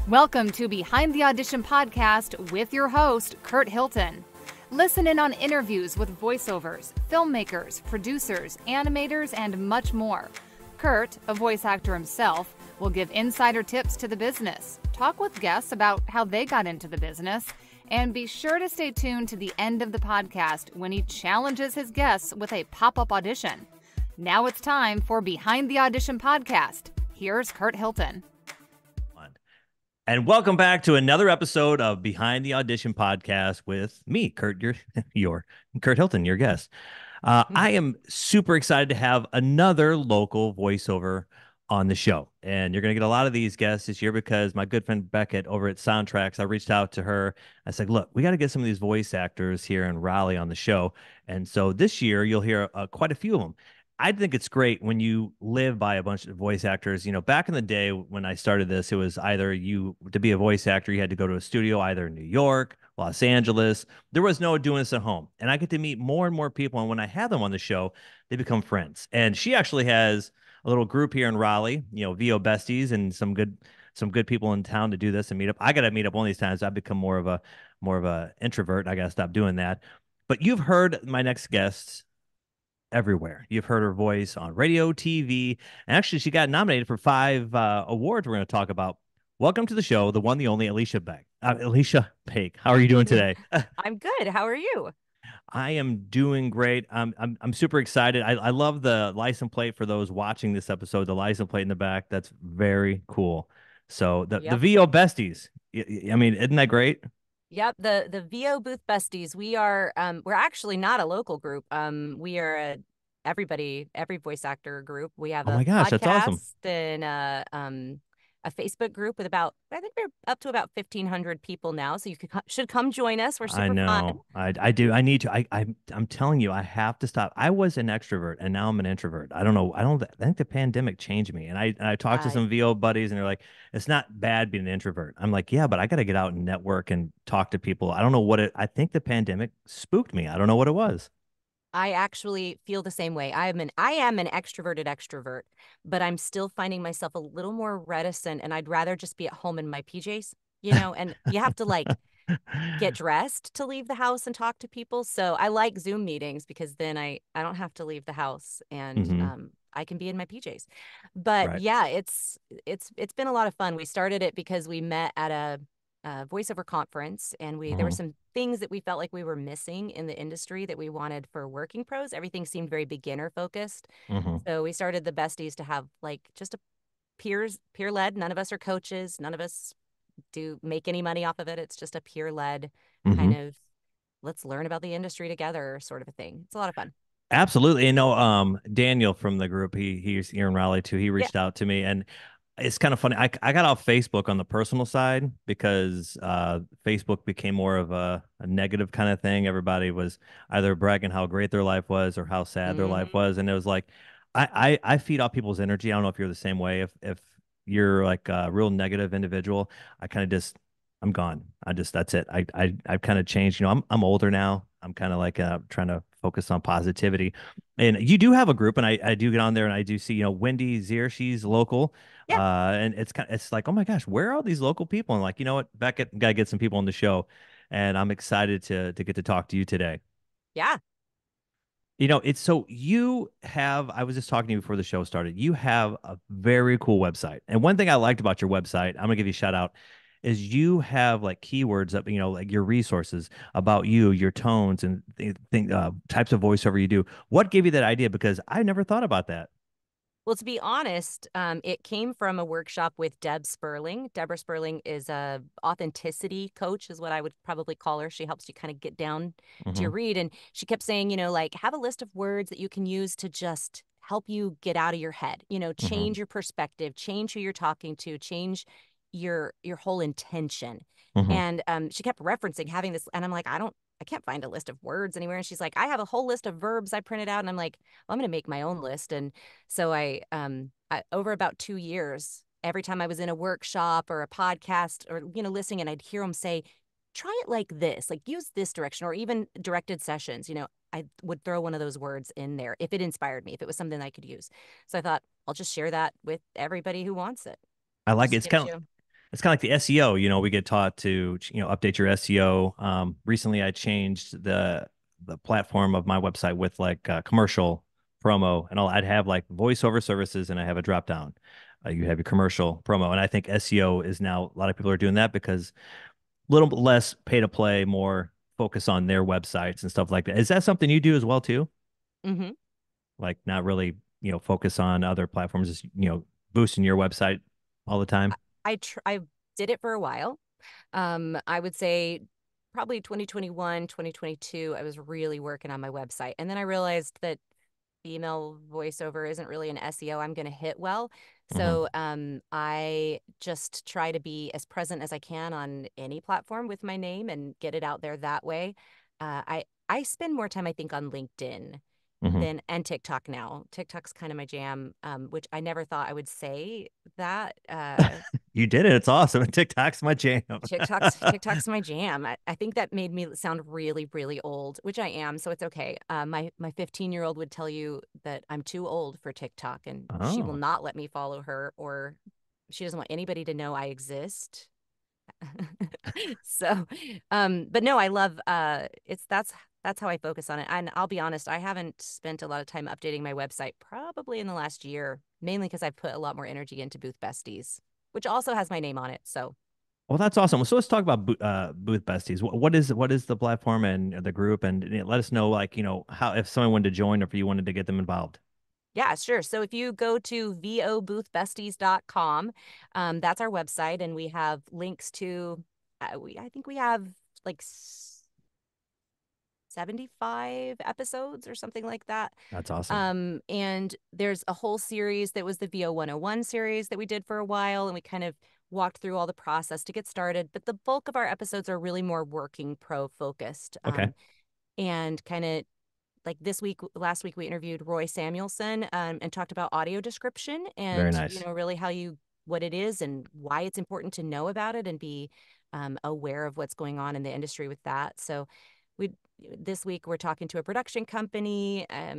Welcome to Behind the Audition podcast with your host, Curt Hilton. Listen in on interviews with voiceovers, filmmakers, producers, animators, and much more. Curt, a voice actor himself, will give insider tips to the business, talk with guests about how they got into the business, and be sure to stay tuned to the end of the podcast when he challenges his guests with a pop-up audition. Now it's time for Behind the Audition podcast. Here's Curt Hilton. And welcome back to another episode of Behind the Audition podcast with me, Curt, your Curt Hilton, your guest. I am super excited to have another local voiceover on the show. And you're going to get a lot of these guests this year because my good friend Beckett over at Soundtracks, I reached out to her. I said, look, we got to get some of these voice actors here in Raleigh on the show. And so this year you'll hear quite a few of them. I think it's great when you live by a bunch of voice actors. You know, back in the day when I started this, it was either to be a voice actor, you had to go to a studio either in New York, Los Angeles. There was no doing this at home. And I get to meet more and more people. And when I have them on the show, they become friends. And she actually has a little group here in Raleigh, you know, VO Besties and some good people in town to do this and meet up. I got to meet up one of these times. I've become more of a introvert. I got to stop doing that. But you've heard my next guest everywhere. You've heard her voice on radio, TV, and actually she got nominated for 5 awards we're going to talk about. Welcome to the show, the one, the only Aleesha Bake. Aleesha Bake. How are you doing today? I'm good. How are you? I am doing great. I'm super excited. I love the license plate for those watching this episode. The license plate in the back. That's very cool. So the VO Besties. I mean, isn't that great? Yep, the VO Booth Besties. We're actually not a local group. We are every voice actor group. We have my gosh, podcast that's awesome. And a Facebook group with I think we're up to about 1,500 people now. So you should come join us. We're super I know. fun. I do. I need to. I'm telling you, I have to stop. I was an extrovert and now I'm an introvert. I don't know. I think the pandemic changed me. And I talked to some VO buddies and they're like, it's not bad being an introvert. I'm like, yeah, but I got to get out and network and talk to people. I don't know I think the pandemic spooked me. I don't know what it was. I actually feel the same way. I am an extroverted extrovert, but I'm still finding myself a little more reticent, and I'd rather just be at home in my PJs, and you have to get dressed to leave the house and talk to people. So I like Zoom meetings because then I don't have to leave the house and I can be in my PJs. But right. Yeah, it's been a lot of fun. We started it because we met at a voiceover conference, and there were some things that we felt like we were missing in the industry that we wanted for working pros. Everything seemed very beginner focused. So we started the Besties to have just a peer led. None of us are coaches. None of us do make any money off of it. It's just a peer led kind of let's learn about the industry together sort of a thing. It's a lot of fun. Absolutely. Daniel from the group, he's here in Raleigh too. He reached out to me, and it's kind of funny. I got off Facebook on the personal side because Facebook became more of a negative kind of thing. Everybody was either bragging how great their life was or how sad their life was. And it was like, I feed off people's energy. I don't know if you're the same way. If you're like a real negative individual, I kind of I'm gone. That's it. I've kind of changed. I'm older now. I'm kind of like trying to focus on positivity. And you do have a group, and I do get on there and I do see, Wendy Zier, she's local. Yeah. And it's like, oh my gosh, where are all these local people? And like, you know what, Beckett, gotta get some people on the show. And I'm excited to get to talk to you today. Yeah. It's so I was just talking to you before the show started. You have a very cool website. And one thing I liked about your website, I'm gonna give you a shout out, is you have like keywords up, like your resources about your tones and types of voiceover you do. What gave you that idea? Because I never thought about that. Well, to be honest, it came from a workshop with Deb Sperling. Deborah Sperling is a authenticity coach, is what I would probably call her. She helps you kind of get down to your read. And she kept saying, have a list of words that you can use to just help you get out of your head, change your perspective, change who you're talking to, change your whole intention. And she kept referencing having this, and I'm like, I can't find a list of words anywhere. And she's like, I have a whole list of verbs I printed out. And I'm like, well, I'm going to make my own list. And so I over about 2 years, every time I was in a workshop or a podcast or, listening, and I'd hear them say, try it like this, like use this direction, or even directed sessions, I would throw one of those words in there if it inspired me, if it was something I could use. So I thought I'll just share that with everybody who wants it. I like it. It's kind of it's kind of like the SEO. We get taught to update your SEO. Recently, I changed the platform of my website with like commercial promo, and I'd have like voiceover services, and I have a drop down. You have your commercial promo, and I think SEO is now a lot of people are doing that because a little bit less pay to play, more focus on their websites and stuff like that. Is that something you do as well too? Mm-hmm. Like not really, focus on other platforms, just, boosting your website all the time? I did it for a while. I would say probably 2021, 2022, I was really working on my website. And then I realized that female voiceover isn't really an SEO I'm going to hit well. Mm-hmm. So I just try to be as present as I can on any platform with my name and get it out there that way. I spend more time, I think, on LinkedIn Mm-hmm. than and TikTok now. TikTok's kind of my jam, which I never thought I would say that. You did it. It's awesome. TikTok's my jam. TikTok's my jam. I think that made me sound really, really old, which I am, so it's okay. My 15-year-old would tell you that I'm too old for TikTok, and she will Oh, not let me follow her, or she doesn't want anybody to know I exist. So, but no, I love that's how I focus on it. And I'll be honest, I haven't spent a lot of time updating my website probably in the last year, mainly because I've put a lot more energy into Booth Besties, which also has my name on it. So well, that's awesome. So let's talk about Booth Besties. What is the platform and the group, and let us know, like, how if someone wanted to join or if you wanted to get them involved. yeah, sure. So if you go to voboothbesties.com, that's our website, and we have links to, I think we have like 75 episodes or something like that. That's awesome. And there's a whole series that was the VO 101 series that we did for a while, and we kind of walked through all the process to get started. But the bulk of our episodes are really more working pro focused. Okay. And kind of like last week, we interviewed Roy Samuelson and talked about audio description Very and, nice. really what it is and why it's important to know about it and be aware of what's going on in the industry with that. So we this week we're talking to a production company. I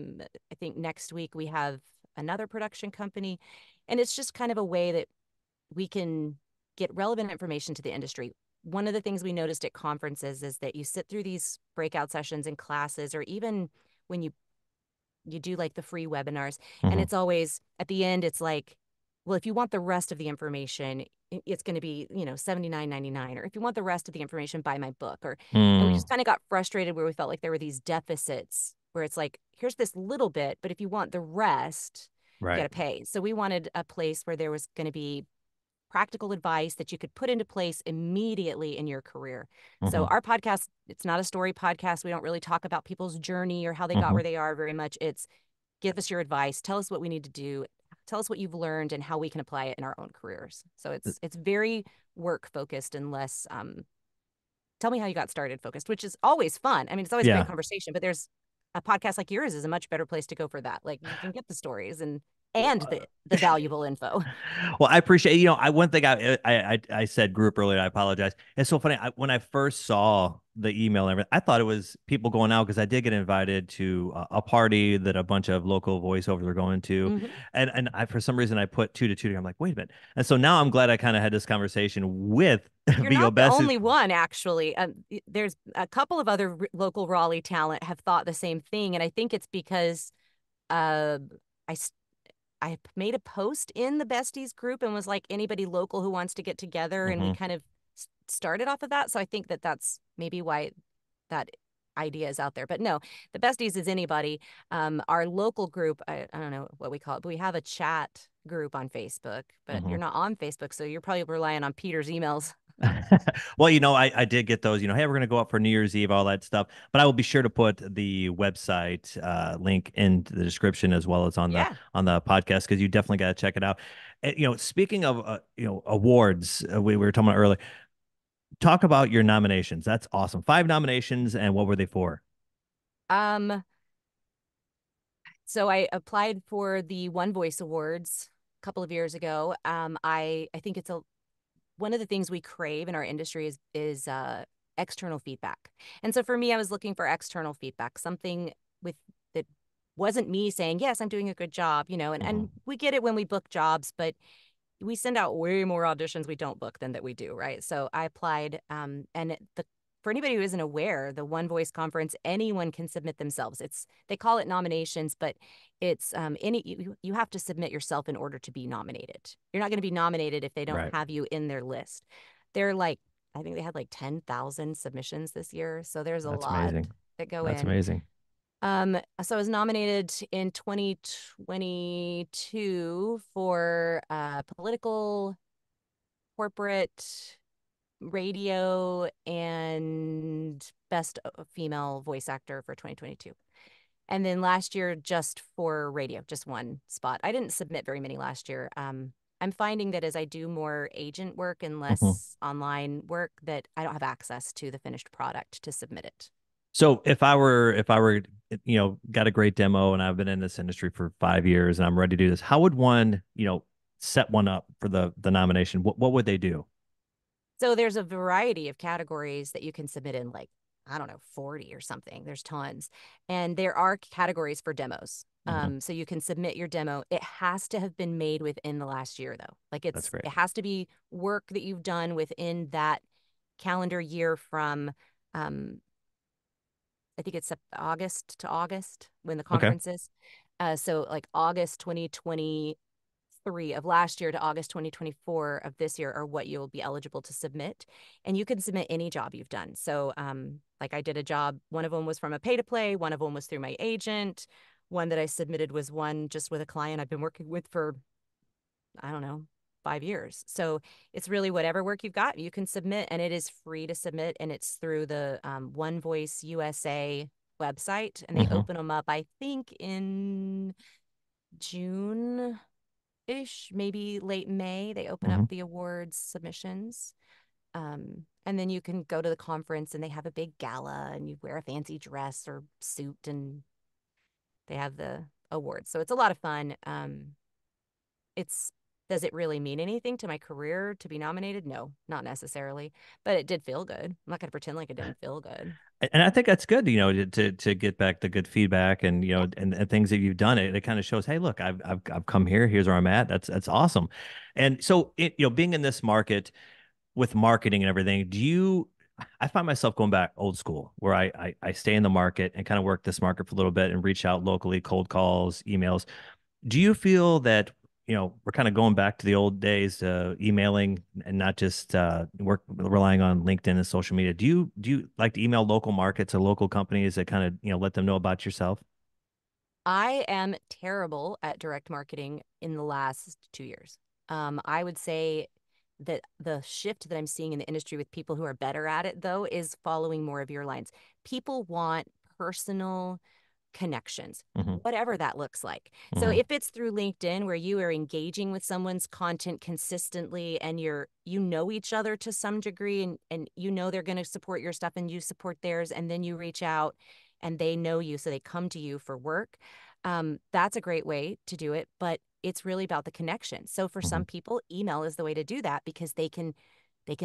think next week we have another production company, and it's just kind of a way that we can get relevant information to the industry. One of the things we noticed at conferences is that you sit through these breakout sessions in classes, or even when you do like the free webinars, and Hmm. it's always at the end, it's like, well, if you want the rest of the information, it's going to be, $79.99, or if you want the rest of the information, buy my book. And we Mm, just kind of got frustrated where we felt like there were these deficits where it's like, here's this little bit, but if you want the rest, you got right. to pay. So we wanted a place where there was going to be practical advice that you could put into place immediately in your career. So Hmm. our podcast, it's not a story podcast. We don't really talk about people's journey or how they got Hmm. where they are very much. It's give us your advice, tell us what we need to do, tell us what you've learned and how we can apply it in our own careers. So it's very work focused and less tell me how you got started focused, which is always fun. I mean, it's always a great Yeah. conversation, but there's a podcast like yours is a much better place to go for that. Like you can get the stories and the valuable info. Well, I appreciate, I one thing I said group earlier. I apologize. It's so funny. When I first saw the email and everything, I thought it was people going out because I did get invited to a party that a bunch of local voiceovers were going to, Hmm. and I for some reason I put two to two together. I'm like, wait a minute. And so now I'm glad I kind of had this conversation with You're VO not the Best. only one, actually. There's a couple of other local Raleigh talent have thought the same thing, and I think it's because uh, I s- I made a post in the Besties group and was like, anybody local who wants to get together, and we Hmm. kind of started off of that. So I think that that's maybe why that idea is out there. But no, the Besties is anybody. Our local group, I don't know what we call it, but we have a chat group on Facebook. But Hmm. you're not on Facebook, so you're probably relying on Peter's emails. Well, I did get those, hey, we're going to go out for New Year's Eve, all that stuff. But I will be sure to put the website link in the description as well as on the Yeah. podcast because you definitely got to check it out. And, speaking of awards, we were talking about earlier. Talk about your nominations. That's awesome. 5 nominations, and what were they for? Um, so I applied for the One Voice Awards a couple of years ago. I think it's a one of the things we crave in our industry is external feedback. And so for me, I was looking for external feedback, something with that wasn't me saying, yes, I'm doing a good job, and Hmm. we get it when we book jobs, but we send out way more auditions we don't book than that we do, right? So I applied, for anybody who isn't aware, the One Voice conference, anyone can submit themselves. They call it nominations, but it's you have to submit yourself in order to be nominated. You're not going to be nominated if they don't Right. have you in their list. They're like, I think they had like 10,000 submissions this year, so there's a That's lot amazing. that go That's in. amazing. So I was nominated in 2022 for political, corporate, radio, and best female voice actor for 2022. And then last year, just for radio, just one spot. I didn't submit very many last year. I'm finding that as I do more agent work and Mhm. less online work, that I don't have access to the finished product to submit it. So if I were, got a great demo and I've been in this industry for 5 years and I'm ready to do this, how would one, set one up for the nomination? What would they do? So there's a variety of categories that you can submit in, like, I don't know, 40 or something. There's tons. And there are categories for demos. Hmm. So you can submit your demo. It has to have been made within the last year, though. Like, That's it great. has to be work that you've done within that calendar year from um I think it's August to August when the Okay. conference is. So like August 2023 of last year to August 2024 of this year are what you'll be eligible to submit. And you can submit any job you've done. So like I did a job, one of them was from a pay to play, one of them was through my agent. One that I submitted was one just with a client I've been working with for, I don't know, 5 years. So it's really whatever work you've got, you can submit, and it is free to submit. And it's through the One Voice USA website. And they Hmm. open them up, I think, in June ish, maybe late May. They open up Hmm. the awards submissions. And then you can go to the conference and they have a big gala and you wear a fancy dress or suit and they have the awards. So it's a lot of fun. It's Does it really mean anything to my career to be nominated? No, not necessarily, but it did feel good. I'm not going to pretend like it didn't feel good. And I think that's good, to get back the good feedback and Yeah. and things that you've done. It kind of shows, hey, look, I've come here. Here's where I'm at. That's awesome. And so, being in this market with marketing and everything, I find myself going back old school where I stay in the market and kind of work this market for a little bit and reach out locally, cold calls, emails. Do you feel that, we're kind of going back to the old days, emailing and not just work relying on LinkedIn and social media? Do you like to email local markets or local companies that kind of, let them know about yourself? I am terrible at direct marketing in the last 2 years. I would say that the shift that I'm seeing in the industry with people who are better at it, though, is following more of your lines. People want personal connections, Hmm. whatever that looks like. So Hmm. if it's through LinkedIn where you are engaging with someone's content consistently and you know each other to some degree and you know they're going to support your stuff and you support theirs and then you reach out and they know you so they come to you for work. That's a great way to do it, but it's really about the connection. So for Hmm. some people, email is the way to do that because they can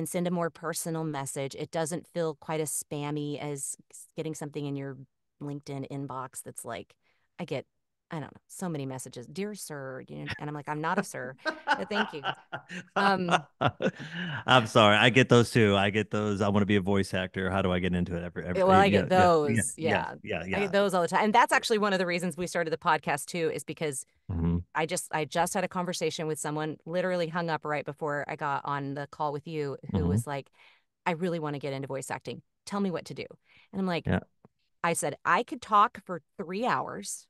send a more personal message. It doesn't feel quite as spammy as getting something in your LinkedIn inbox that's like, I get, I don't know, so many messages, dear sir, and I'm like, I'm not a sir, but thank you. Um, I'm sorry. I get those too. I get those. I want to be a voice actor. How do I get into it? well, I Yeah, get yeah, yeah, those. yeah, Yeah. yeah, I yeah. get those all the time. And that's actually one of the reasons we started the podcast too, is because Hmm. I just had a conversation with someone, literally hung up right before I got on the call with you, who Hmm. was like, I really want to get into voice acting. Tell me what to do. And I'm like, Yeah. I said, I could talk for 3 hours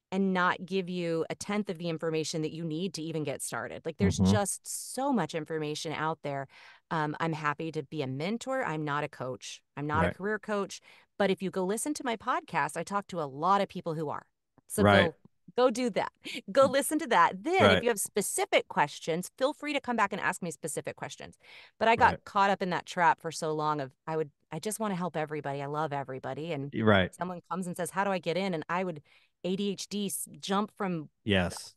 and not give you a tenth of the information that you need to even get started. Like there's Hmm. just so much information out there. I'm happy to be a mentor. I'm not a coach. I'm not a Right. career coach. But if you go listen to my podcast, I talk to a lot of people who are. So Right. go do that. Go listen to that. Then if Right. you have specific questions, feel free to come back and ask me specific questions. But I got Right. caught up in that trap for so long of I just want to help everybody. I love everybody. And Right. someone comes and says, how do I get in? And I would ADHD jump from, Yes.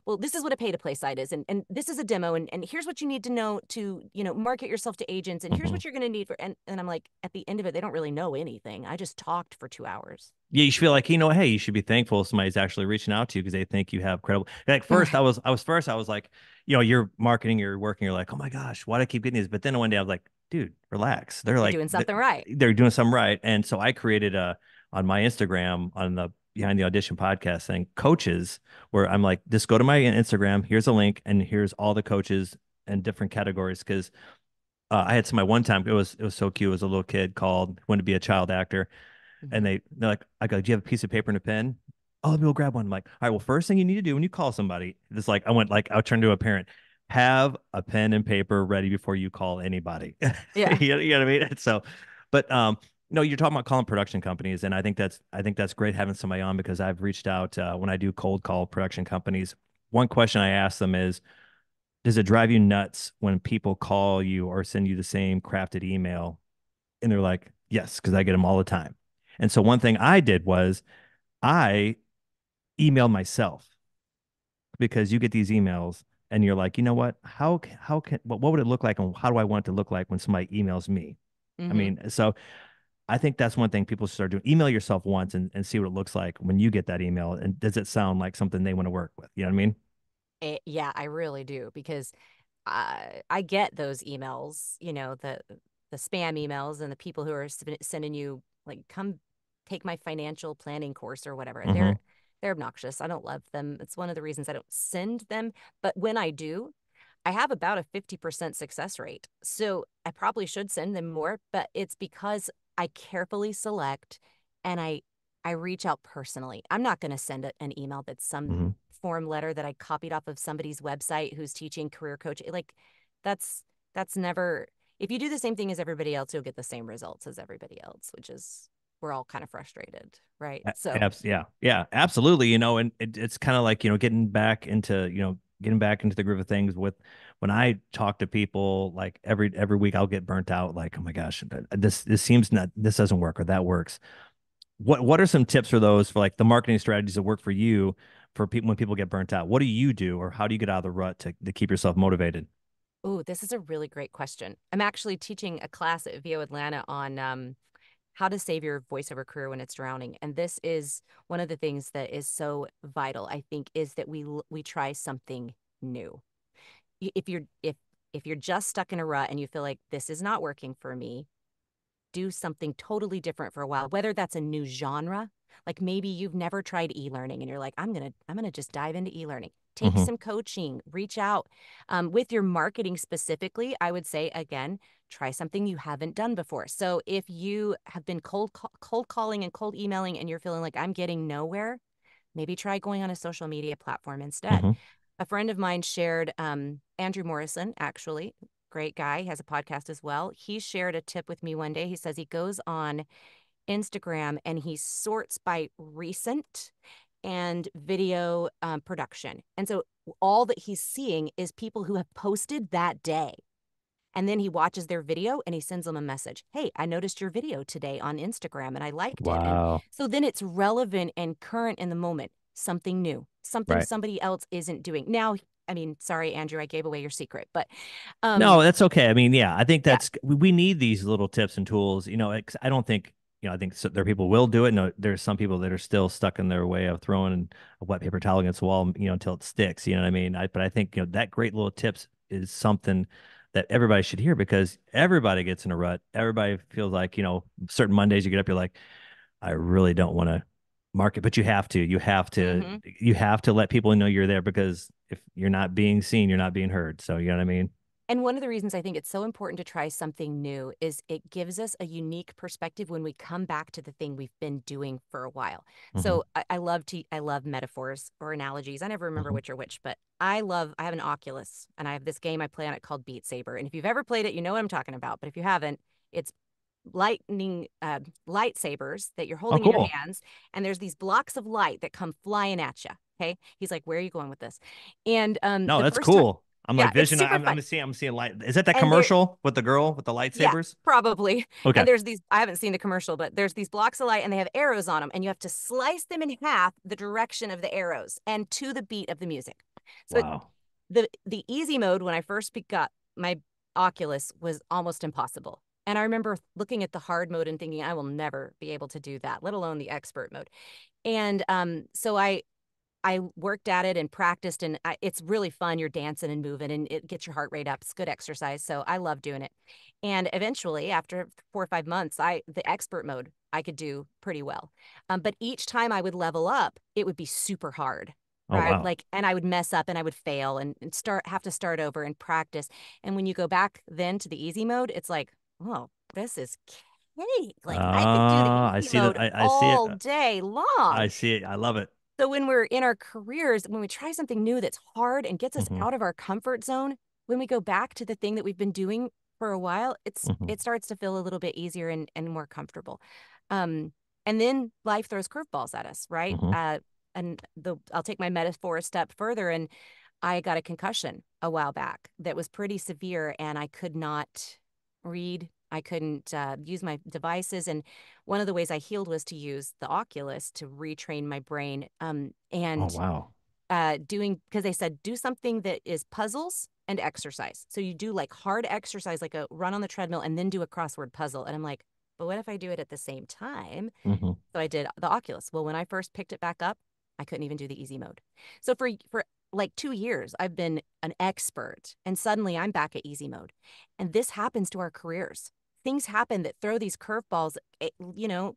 well, this is what a pay-to-play site is, and this is a demo, and here's what you need to know to, market yourself to agents, and here's what you're going to need for, and I'm like, at the end of it, they don't really know anything. I just talked for 2 hours. Yeah, you should feel like, hey, you should be thankful somebody's actually reaching out to you because they think you have credible. Like first, Right. I was like, you're marketing, you're working, you're like, oh my gosh, why do I keep getting these? But then one day I was like, dude, relax. They're You're like, doing something right. they're doing something right. And so I created on my Instagram on the Behind the Audition podcast thing, coaches, where I'm like, just go to my Instagram. Here's a link, and here's all the coaches and different categories. Because I had somebody one time. It was so cute. It was a little kid called wanted to be a child actor, and Mhm. they're like, I go, do you have a piece of paper and a pen? Oh, let me go grab one. I'm like, all right, well, first thing you need to do when you call somebody is like, I turned to a parent, have a pen and paper ready before you call anybody. Yeah. You know what I mean? So, but no, you're talking about calling production companies, and I think that's great having somebody on because I've reached out when I do cold call production companies. One question I ask them is, does it drive you nuts when people call you or send you the same crafted email? And they're like, yes, because I get them all the time. And so one thing I did was I emailed myself because you get these emails and you're like, you know what? What would it look like and how do I want it to look like when somebody emails me? I Hmm. mean, so I think that's one thing people should start doing. Email yourself once and see what it looks like when you get that email. And does it sound like something they want to work with? You know what I mean? Yeah, I really do, because I get those emails, the spam emails, and the people who are sending you like, come take my financial planning course or whatever. Mm-hmm. They're obnoxious. I don't love them. It's one of the reasons I don't send them. But when I do, I have about a 50% success rate. So I probably should send them more, but it's because I carefully select, and I reach out personally. I'm not going to send an email that's some Mm-hmm. form letter that I copied off of somebody's website who's teaching career coach. Like, that's that's never, if you do the same thing as everybody else, you'll get the same results as everybody else, which is, we're all kind of frustrated, right? So, Yeah, yeah, absolutely. And it's kind of like, getting back into the groove of things with when I talk to people, like every week I'll get burnt out. Like, oh my gosh, this doesn't work or that works. What are some tips for those for like the marketing strategies that work for you for people when people get burnt out? What do you do or how do you get out of the rut to keep yourself motivated? oh, this is a really great question. I'm actually teaching a class at VO Atlanta on how to save your voiceover career when it's drowning. And this is one of the things that is so vital, I think, is that we try something new. If you're just stuck in a rut and you feel like this is not working for me, do something totally different for a while, whether that's a new genre, like maybe you've never tried e-learning and you're like, I'm gonna just dive into e-learning. Take Mm-hmm. some coaching, reach out. With your marketing specifically, I would say, again, try something you haven't done before. So if you have been cold calling and cold emailing and you're feeling like I'm getting nowhere, maybe try going on a social media platform instead. Mm-hmm. A friend of mine shared, Andrew Morrison, actually, great guy, has a podcast as well. He shared a tip with me one day. He says he goes on Instagram and he sorts by recent and video production. And so all that he's seeing is people who have posted that day. And then he watches their video and he sends them a message. Hey, I noticed your video today on Instagram and I liked it. And Wow. so then it's relevant and current in the moment, something new, something Right. somebody else isn't doing. Now, I mean, sorry, Andrew, I gave away your secret, but No, um, that's okay. I mean, yeah, I think yeah, we need these little tips and tools. I don't think, I think there are people will do it. No, there's some people that are still stuck in their way of throwing a wet paper towel against the wall, until it sticks. You know what I mean? But I think, that great little tips is something that everybody should hear because everybody gets in a rut. Everybody feels like, certain Mondays you get up, you're like, I really don't want to market, but you have to. hmm. You have to let people know you're there because if you're not being seen, you're not being heard. So, you know what I mean? And one of the reasons I think it's so important to try something new is it gives us a unique perspective when we come back to the thing we've been doing for a while. Mm-hmm. So I love metaphors or analogies. I never remember Mm-hmm. which are which, but I have an Oculus and I have this game I play on it called Beat Saber. And if you've ever played it, you know what I'm talking about. But if you haven't, it's lightsabers that you're Oh, holding in your cool. hands, and there's these blocks of light that come flying at you. Okay, he's like, "Where are you going with this?" And No, the that's first time cool. I'm Yeah, like it's vision. super I'm, fun. I'm seeing light. Is that that And there, commercial with the girl with the yeah, lightsabers? probably. Okay. And there's these, I haven't seen the commercial, but there's these blocks of light and they have arrows on them and you have to slice them in half the direction of the arrows and to the beat of the music. So Wow. the easy mode when I first got my Oculus was almost impossible. And I remember looking at the hard mode and thinking, I will never be able to do that, let alone the expert mode. And so I worked at it and practiced, and it's really fun. You're dancing and moving, and it gets your heart rate up. It's good exercise, so I love doing it. And eventually, after 4 or 5 months, the expert mode I could do pretty well. But each time I would level up, it would be super hard, Oh, right? wow. Like, and I would mess up, and I would fail, and have to start over and practice. And when you go back then to the easy mode, it's like, oh, this is cake. Like I could do the I easy see that. mode I see it. all day long. I see it. I love it. So when we're in our careers, when we try something new that's hard and gets us Hmm. out of our comfort zone, when we go back to the thing that we've been doing for a while, Hmm. it starts to feel a little bit easier and more comfortable. And then life throws curveballs at us, right? Hmm. I'll take my metaphor a step further, and I got a concussion a while back that was pretty severe, and I could not read. I couldn't use my devices. And one of the ways I healed was to use the Oculus to retrain my brain. Oh, And wow. because they said do something that is puzzles and exercise. So you do like hard exercise, like a run on the treadmill, and then do a crossword puzzle. And I'm like, but what if I do it at the same time? Hmm. So I did the Oculus. Well, when I first picked it back up, I couldn't even do the easy mode. So for like 2 years, I've been an expert, and suddenly I'm back at easy mode. And this happens to our careers. Things happen that throw these curveballs.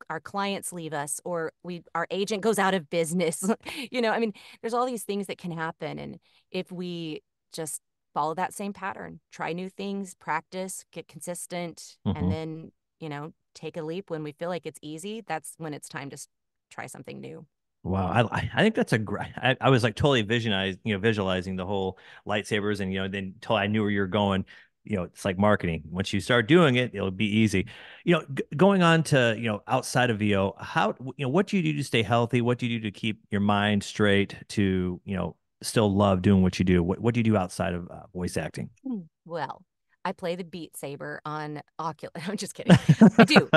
Our clients leave us, or our agent goes out of business. I mean, there's all these things that can happen, and if we just follow that same pattern, try new things, practice, get consistent, and Hmm. then take a leap when we feel like it's easy, that's when it's time to try something new. Wow. I think that's a great. I was like totally visualizing the whole lightsabers, and then until I knew where you're going. It's like marketing. Once you start doing it, it'll be easy. Going on to outside of VO, how what do you do to stay healthy? What do you do to keep your mind straight to still love doing what you do? What do you do outside of voice acting? Well, I play the Beat Saber on Oculus. I'm just kidding. I do.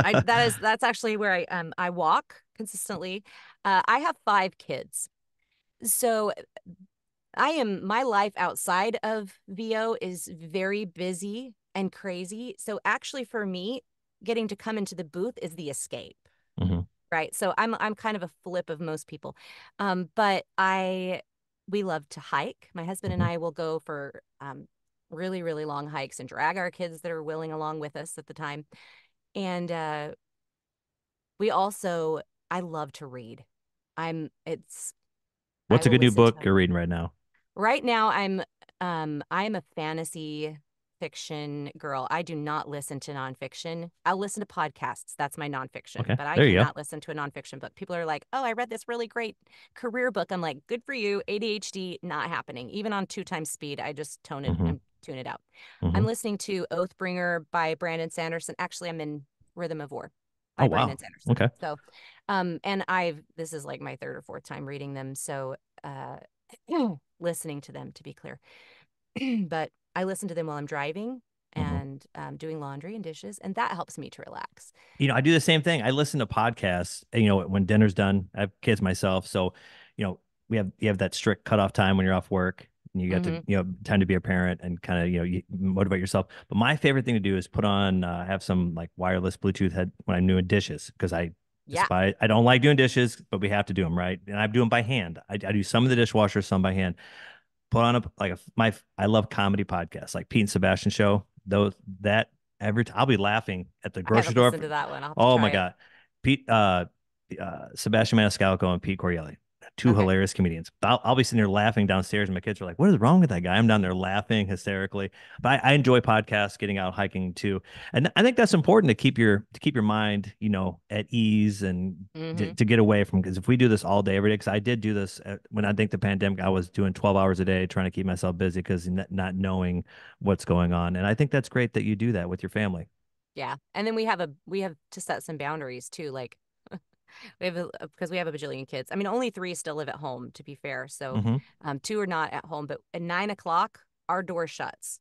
That's actually where I walk consistently. I have 5 kids. So my life outside of VO is very busy and crazy. So actually for me, getting to come into the booth is the escape. Hmm. Right. So I'm kind of a flip of most people. But we love to hike. My husband and Hmm. I will go for really, really long hikes and drag our kids that are willing along with us at the time. And I love to read. I'm it's I What's a will good new listen book to you're reading right now? Right now I'm a fantasy fiction girl. I do not listen to nonfiction. I'll listen to podcasts. That's my nonfiction, Okay, but I there you go. cannot listen to a nonfiction book. People are like, "Oh, I read this really great career book." I'm like, "Good for you." ADHD not happening. Even on 2 times speed, I just Hmm. tune it out. I'm Hmm. listening to Oathbringer by Brandon Sanderson. Actually, I'm in Rhythm of War Oh, by Brandon wow. Sanderson. Okay. So, and this is like my 3rd or 4th time reading them. So, uh, listening to them, to be clear. But I listen to them while I'm driving Hmm. and doing laundry and dishes, and that helps me to relax. I do the same thing. I listen to podcasts, when dinner's done. I have kids myself, so you have that strict cutoff time when you're off work, and you got to Hmm. time to be a parent and kind of you motivate yourself. But my favorite thing to do is put on have some like wireless Bluetooth head when I'm doing dishes, because I Yeah, despise I don't like doing dishes, but we have to do them right, and I do them by hand. I do some of the dishwasher, some by hand. Put on I love comedy podcasts like Pete and Sebastian show. Those that every time I'll be laughing at the I grocery haven't store. listened to that one. I'll have to Oh my try it. God. Pete Sebastian Maniscalco and Pete Corielli. Two Okay. hilarious comedians. I'll be sitting there laughing downstairs, and my kids are like, "What is wrong with that guy?" I'm down there laughing hysterically. But I enjoy podcasts, getting out hiking too, and I think that's important to keep your mind, at ease and Hmm. to get away from. Because if we do this all day every day, because I did do this when I think the pandemic, I was doing 12 hours a day trying to keep myself busy because not knowing what's going on, and I think that's great that you do that with your family. Yeah, and then we have to set some boundaries too. Like because we have a bajillion kids. I mean, only 3 still live at home, to be fair. So Hmm. 2 are not at home. But at 9 o'clock, our door shuts,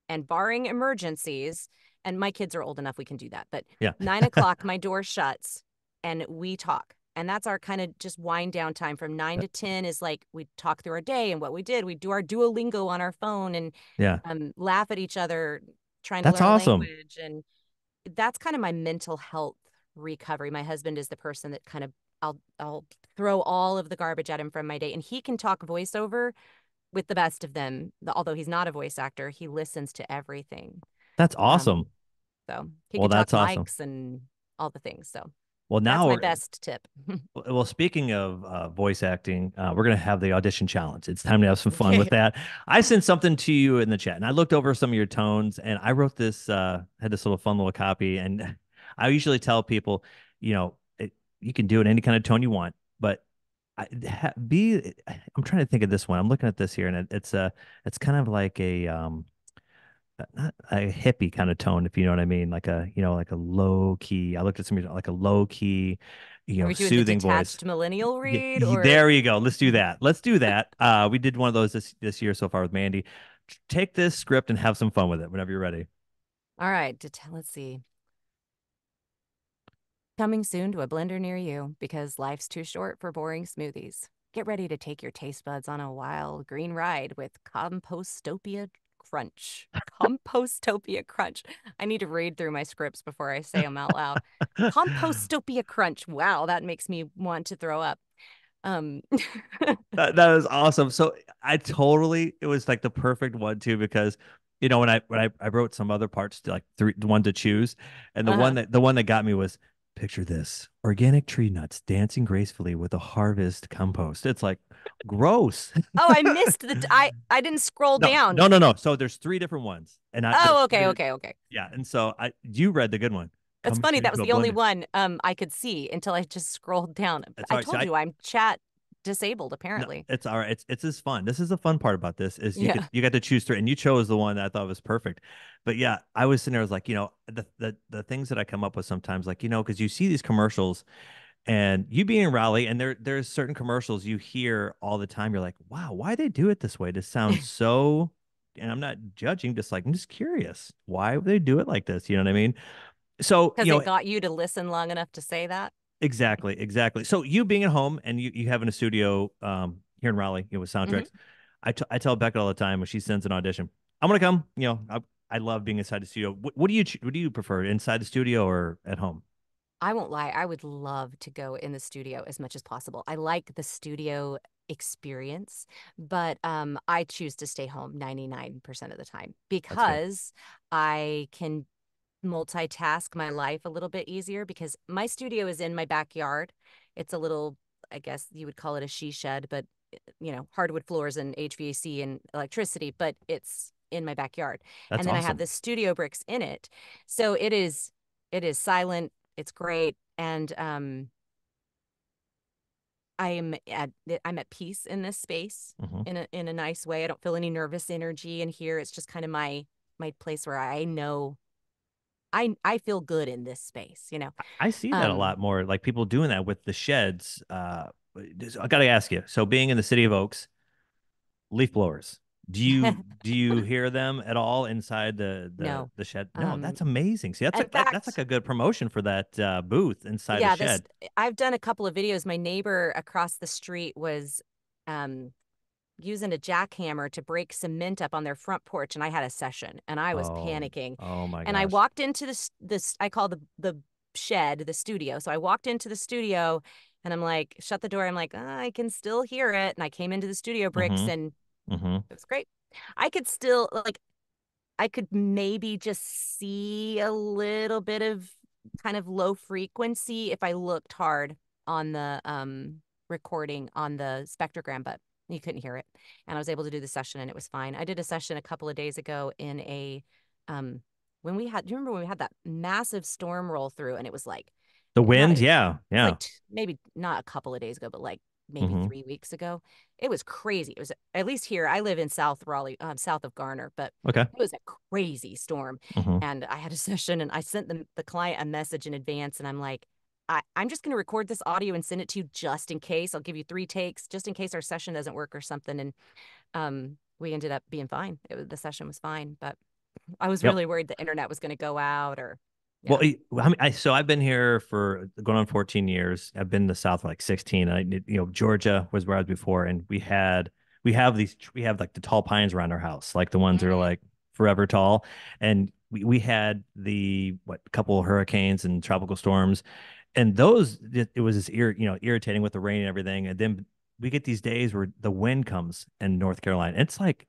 and barring emergencies, and my kids are old enough we can do that, but Yeah. 9 o'clock, my door shuts and we talk. And that's our kind of just wind down time. From 9 to 10 is like we talk through our day and what we did. We do our Duolingo on our phone and Yeah. laugh at each other, trying to That's learn a awesome. language. And that's kind of my mental health recovery. My husband is the person that kind of I'll throw all of the garbage at him from my day, and he can talk voiceover with the best of them. Although he's not a voice actor, he listens to everything. That's awesome. So he Well, can talk that's awesome. mics and all the things. So Well, that's now my we're best tip. well. Speaking of voice acting, we're gonna have the audition challenge. It's time to have some fun Okay. with that. I sent something to you in the chat, and I looked over some of your tones, and I wrote this. Had this little fun little copy, and I usually tell people, you know, you can do it any kind of tone you want, but I'm trying to think of this one. I'm looking at this here, and it's kind of like a not a hippie kind of tone, if you know what I mean, like like a low key. I looked at somebody like a low key, Are we doing the soothing voice. detached millennial read or? There you go. Let's do that. Let's do that. We did one of those this year so far with Mandy. Take this script and have some fun with it whenever you're ready. All right. Let's see. Coming soon to a blender near you because life's too short for boring smoothies. Get ready to take your taste buds on a wild green ride with Compostopia Crunch. Compostopia Crunch. I need to read through my scripts before I say them out loud. Compostopia Crunch. Wow, that makes me want to throw up. That is awesome. So it was like the perfect one too, because when I wrote some other parts to like one to choose, and the one that got me was picture this: organic tree nuts dancing gracefully with a harvest compost. It's like gross. Oh, I missed I didn't scroll down. No. So there's three different ones, and Oh, okay. yeah. And so you read the good one. That's Coming funny. soon That was to a the only blender. one I could see until I just scrolled down. That's I all right. told you I'm chat disabled, No, apparently. it's all right. It's as fun. This is the fun part about this is Yeah. you got to choose three, and you chose the one that I thought was perfect. But yeah, I was sitting there, I was like, the things that I come up with sometimes, like, because you see these commercials, and you being in Raleigh, and there's certain commercials you hear all the time. You're like, wow, why they do it this way? This sounds so. And I'm not judging, just like I'm just curious why would they do it like this. You know what I mean? So Because it got you to listen long enough to say that. exactly. So you being at home and you having a studio here in Raleigh, with Hmm. soundtracks. I tell Becca all the time when she sends an audition, I'm gonna come. I love being inside the studio. What do you prefer, inside the studio or at home? I won't lie. I would love to go in the studio as much as possible. I like the studio experience, but I choose to stay home 99% of the time That's good. because I can multitask my life a little bit easier because my studio is in my backyard. It's a little, I guess you would call it a she shed, but hardwood floors and HVAC and electricity, but it's in my backyard. That's And then I have awesome. the studio bricks in it. So it is silent, it's great, and I'm at peace in this space Hmm. in a nice way. I don't feel any nervous energy in here. It's just kind of my place where I know I feel good in this space. I see that a Um, lot more, like people doing that with the sheds. I got to ask you. So being in the city of Oaks, leaf blowers. Do you hear them at all inside the no. the shed? No, Um, that's amazing. See, in that's like fact, a good promotion for that booth inside a yeah, this shed. I've done a couple of videos. My neighbor across the street was um using a jackhammer to break cement up on their front porch, and I had a session and I was Oh, panicking. oh my And I gosh. walked into this I call the shed the studio. So I walked into the studio and I'm like, shut the door. I'm like, I can still hear it. And I came into the studio bricks Mm-hmm. and Mm-hmm. it was great. I could still like I could maybe just see a little bit of kind of low frequency if I looked hard on the recording on the spectrogram, but you couldn't hear it. And I was able to do the session and it was fine. I did a session a couple of days ago in a um do you remember when we had that massive storm roll through and it was like The not wind, a yeah, it's yeah. like maybe not a couple of days ago, but like maybe Mm-hmm. 3 weeks ago. It was crazy. It was at least here. I live in South Raleigh, south of Garner, but Okay. it was a crazy storm. Mm-hmm. And I had a session and I sent the client a message in advance and I'm like, I'm just going to record this audio and send it to you just in case. I'll give you 3 takes just in case our session doesn't work or something. And we ended up being fine. The session was fine, but I was Yep. really worried the internet was going to go out or, Well, yeah. I mean, so I've been here for going on 14 years. I've been in the South for like 16. Georgia was where I was before, and we have like the tall pines around our house, like the ones that are Mm, like forever tall. And we had a couple of hurricanes and tropical storms, and it was irritating with the rain and everything. And then we get these days where the wind comes in North Carolina. It's like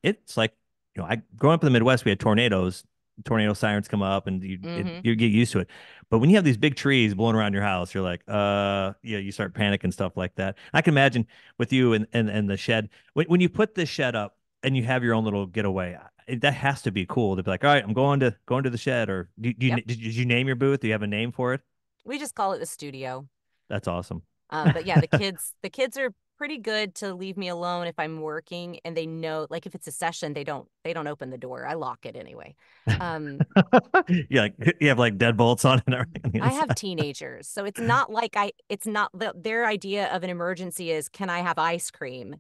I growing up in the Midwest, we had tornadoes. Tornado sirens come up, and mm-hmm. you get used to it. But when you have these big trees blowing around your house, you're like, yeah, you start panicking, stuff like that. I can imagine with you and the shed when you put this shed up and you have your own little getaway. That has to be cool to be like, all right, I'm going to the shed. Or Yep. did you name your booth? Do you have a name for it? We just call it the studio. That's awesome. But yeah, the kids are pretty good to leave me alone if I'm working, and they know, like, if it's a session, they don't open the door. I lock it anyway. Um, Yeah, you have like deadbolts on it and everything on the I have inside. teenagers, so it's not like it's not their idea of an emergency is, can I have ice cream?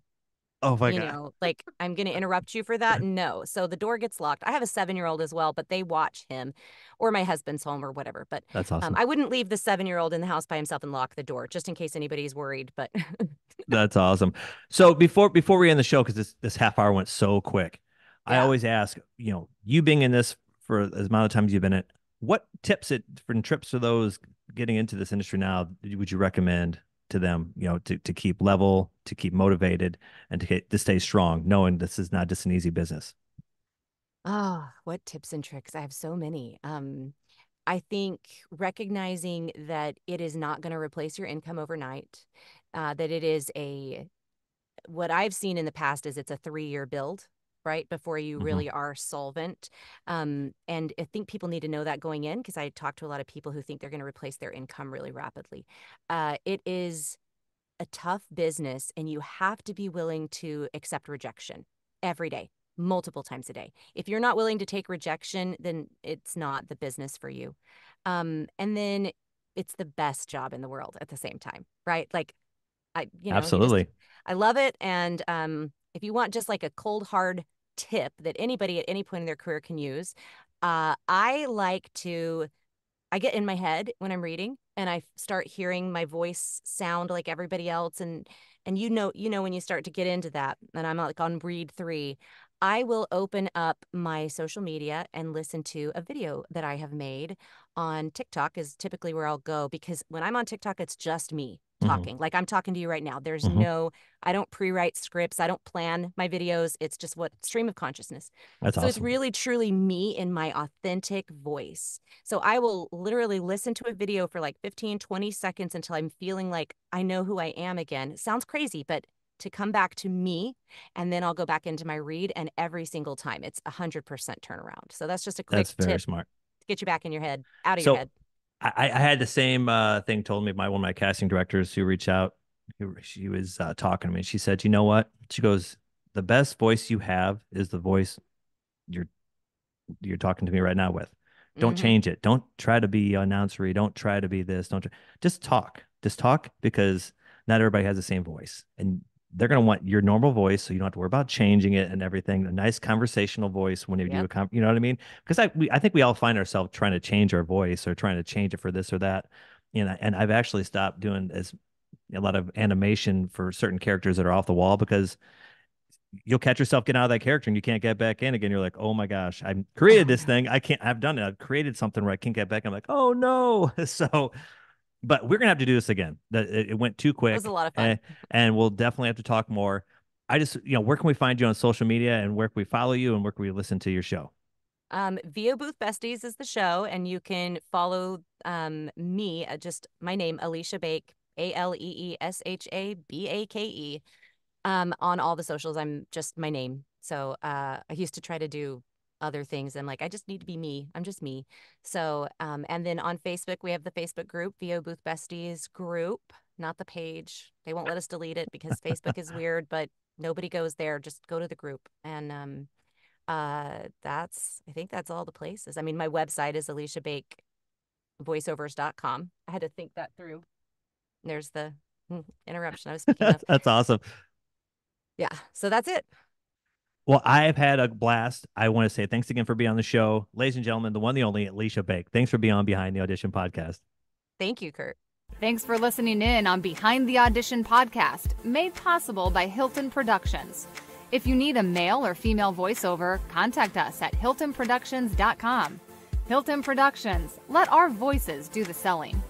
Oh my God. Like, I'm going to interrupt you for that. No. So the door gets locked. I have a 7-year-old as well, but they watch him, or my husband's home or whatever. But That's awesome. I wouldn't leave the 7-year-old in the house by himself and lock the door just in case anybody's worried. But That's awesome. So before we end the show, because this half hour went so quick, I yeah. always ask, you being in this for as amount of times you've been in it, what tips for trips to those getting into this industry now would you recommend to them, to keep level, to keep motivated, and to stay strong, knowing this is not just an easy business? Oh, what tips and tricks? I have so many. I think recognizing that it is not going to replace your income overnight, that it is what I've seen in the past is it's a 3-year build, right? Before you Hmm. really are solvent. And I think people need to know that going in, because I talk to a lot of people who think they're going to replace their income really rapidly. It is a tough business, and you have to be willing to accept rejection every day, multiple times a day. If you're not willing to take rejection, then it's not the business for you. And then it's the best job in the world at the same time, right? Like, Absolutely. I love it. And if you want just like a cold, hard tip that anybody at any point in their career can use, I like to I get in my head when I'm reading, and I start hearing my voice sound like everybody else, and when you start to get into that, and I'm like on read 3, I will open up my social media and listen to a video that I have made. On TikTok is typically where I'll go, because when I'm on TikTok, it's just me Hmm. talking. Like I'm talking to you right now. Hmm. I don't pre-write scripts. I don't plan my videos. It's just what stream of consciousness. That's So it's awesome. really truly me in my authentic voice. So I will literally listen to a video for like 15, 20 seconds until I'm feeling like I know who I am again. It sounds crazy, but to come back to me, and then I'll go back into my read, and every single time it's 100% turnaround. So that's just a quick That's very tip smart. to get you back in your head, out of your So head. I had the same thing told me by one of my casting directors who reached out. She was talking to me. She said, "You know what?" She goes, "The best voice you have is the voice you're you're talking to me right now with. Don't Hmm. change it. Don't try to be announcery. Don't try to be this. Don't just talk. Just talk, because not everybody has the same voice, and they're gonna want your normal voice, so you don't have to worry about changing it and everything. A nice conversational voice when you do Yep. you know what I mean? Because I think we all find ourselves trying to change our voice or trying to change it for this or that. And I've actually stopped doing as a lot of animation for certain characters that are off the wall, because you'll catch yourself getting out of that character and you can't get back in again. You're like, oh my gosh, I created Oh, this no. thing. I've done it. I've created something where I can't get back. I'm like, oh no. So, but we're gonna have to do this again. That it went too It was a quick, lot of fun. and we'll definitely have to talk more. I just, where can we find you on social media, and where can we follow you, and where can we listen to your show? VO Booth Besties is the show, and you can follow me, just my name, Aleesha Bake, ALEESHABAKE. On all the socials, I'm just my name. So I used to try to do other things. I'm like, I just need to be me. I'm just me. So, and then on Facebook, we have the Facebook group, VO Booth Besties group, not the page. They won't let us delete it because Facebook is weird, but nobody goes there. Just go to the group. And I think that's all the places. I mean, my website is Aleesha Bake voiceovers.com. I had to think that through. There's the interruption I was speaking of. That's awesome. Yeah. So that's it. Well, I've had a blast. I want to say thanks again for being on the show. Ladies and gentlemen, the one, the only, Aleesha Bake. Thanks for being on Behind the Audition podcast. Thank you, Curt. Thanks for listening in on Behind the Audition podcast, made possible by Hilton Productions. If you need a male or female voiceover, contact us at hiltonproductions.com. Hilton Productions, let our voices do the selling.